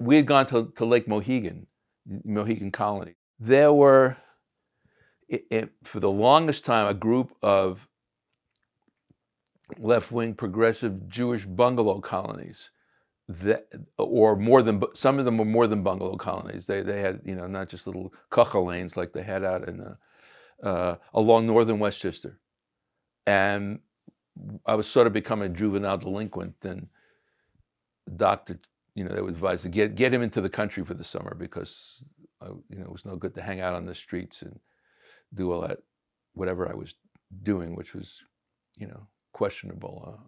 we had gone to Lake Mohegan Colony. There were, for the longest time, a group of left-wing progressive Jewish bungalow colonies that, or more than, some of them were more than bungalow colonies. They had, not just little kuchel lanes like they had out in along northern Westchester. And I was sort of becoming a juvenile delinquent. Then the doctor, they would advise to get him into the country for the summer because, it was no good to hang out on the streets and do all that, whatever I was doing, which was, questionable.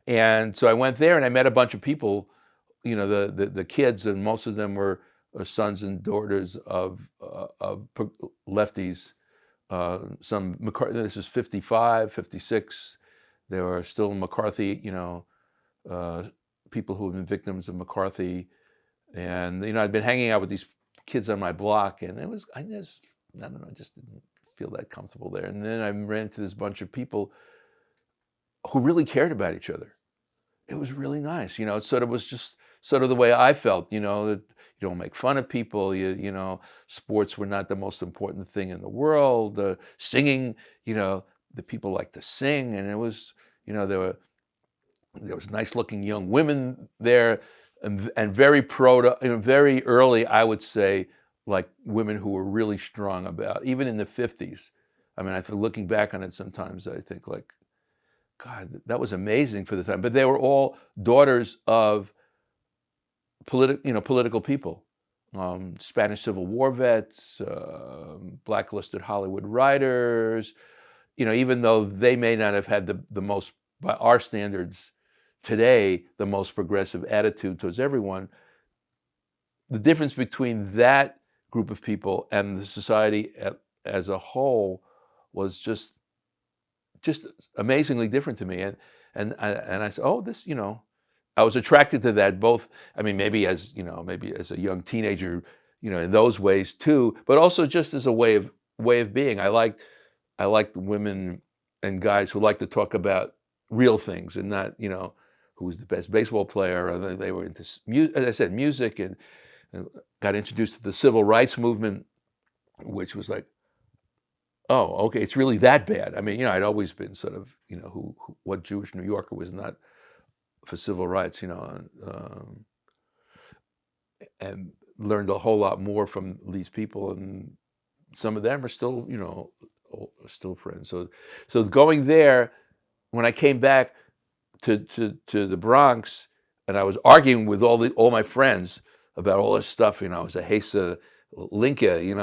And so I went there and I met a bunch of people, the kids, and most of them were sons and daughters of lefties. Some McCarthy, this is 55, 56. There were still McCarthy, people who have been victims of McCarthy. And, I'd been hanging out with these kids on my block, and I don't know, I just didn't feel that comfortable there. And then I ran into this bunch of people who really cared about each other. It was really nice. It sort of was just sort of the way I felt, that you don't make fun of people. Sports were not the most important thing in the world. Singing, the people like to sing. And it was, there was nice looking young women there, and very very early, I would say, like women who were really strong about, even in the 50s. I mean, looking back on it sometimes, I think like, God, that was amazing for the time. But they were all daughters of political people, Spanish Civil War vets, blacklisted Hollywood writers. Even though they may not have had the most, by our standards today, the most progressive attitude towards everyone, the difference between that group of people and the society as a whole was just amazingly different to me. And I said, oh, this, I was attracted to that both, I mean, maybe as a young teenager, in those ways too, but also just as a way of being. I liked women and guys who like to talk about real things and not, who was the best baseball player. Or they were into, as I said, music, and got introduced to the civil rights movement, which was like, oh, okay, it's really that bad. I mean, I'd always been sort of, what Jewish New Yorker was not for civil rights, and learned a whole lot more from these people, and some of them are still, still friends. So going there, when I came back to the Bronx, and I was arguing with all my friends about all this stuff, I was a Hesa Linka, and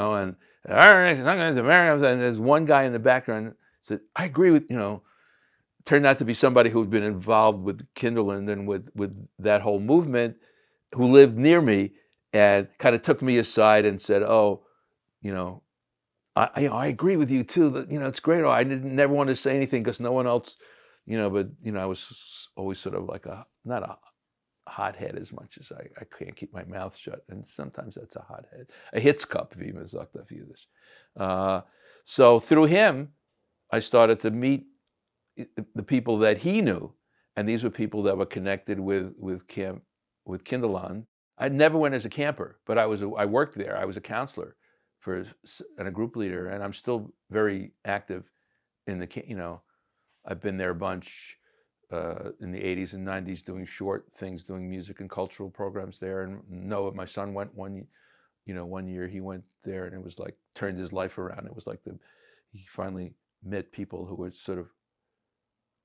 all right, it's not going to marry. And there's one guy in the background said, I agree with, turned out to be somebody who had been involved with Kinderland and with that whole movement, who lived near me, and kind of took me aside and said, oh, I agree with you too, that, it's great. I never want to say anything because no one else, but, I was always sort of like not a hothead as much as I can't keep my mouth shut, and sometimes that's a hothead, a hitzkopf, wie man sagt auf Yiddish. So through him, I started to meet the people that he knew, and these were people that were connected with Kinderland. I never went as a camper, but I worked there. I was a counselor and a group leader, and I'm still very active in the. I've been there a bunch. In the 80s and 90s, doing short things, doing music and cultural programs there. And Noah, my son, went one year he went there, and it was like turned his life around. It was like he finally met people who were sort of,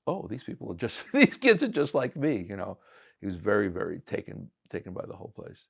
oh, these people are just these kids are just like me. He was very, very taken by the whole place.